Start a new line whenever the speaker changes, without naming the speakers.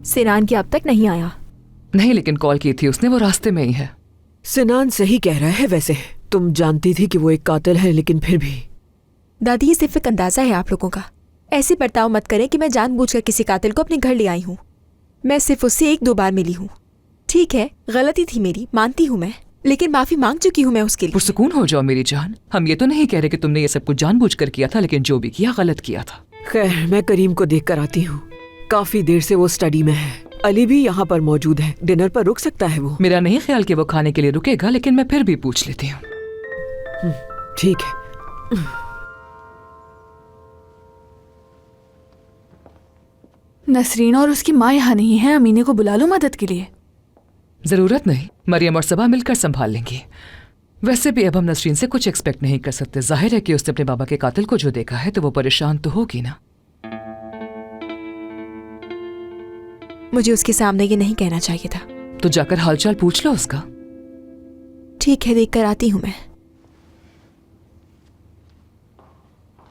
सिनान की अब तक नहीं आया।
नहीं, लेकिन कॉल की थी उसने, वो रास्ते में ही है।
सिनान सही कह रहा है। वैसे तुम जानती थी कि वो एक कातिल है, लेकिन फिर भी।
दादी, ये सिर्फ एक अंदाजा है आप लोगों का। ऐसे बर्ताव मत करें कि मैं जानबूझकर किसी कातिल को अपने घर ले आई हूँ। मैं सिर्फ उससे 1-2 बार मिली हूँ। ठीक है, गलती थी मेरी, मानती हूँ मैं, लेकिन माफी मांग चुकी हूँ मैं उसके लिए।
पुरसुकून हो जाओ मेरी जान। हम ये तो नहीं कह रहे कि तुमने ये सब कुछ जानबूझकर किया था, लेकिन जो भी किया गलत किया था।
खैर, मैं करीम को देख कर आती हूँ। काफी देर से वो स्टडी में है। अली भी यहाँ पर मौजूद है। डिनर पर रुक सकता है वो।
मेरा नहीं ख्याल कि वो खाने के लिए रुकेगा, लेकिन मैं फिर भी पूछ लेती हूँ।
ठीक है।
नसरीन और उसकी माँ यहाँ नहीं है। अमीने को बुला लो मदद के लिए।
जरूरत नहीं, मरियम और सबा मिलकर संभाल लेंगी। वैसे भी अब हम नसरीन से कुछ एक्सपेक्ट नहीं कर सकते। जाहिर है कि उसने अपने बाबा के कातिल को जो देखा है तो वो परेशान तो होगी ना।
मुझे उसके सामने ये नहीं कहना चाहिए था।
तो जाकर हालचाल पूछ लो उसका।
ठीक है, देख कर आती हूँ मैं।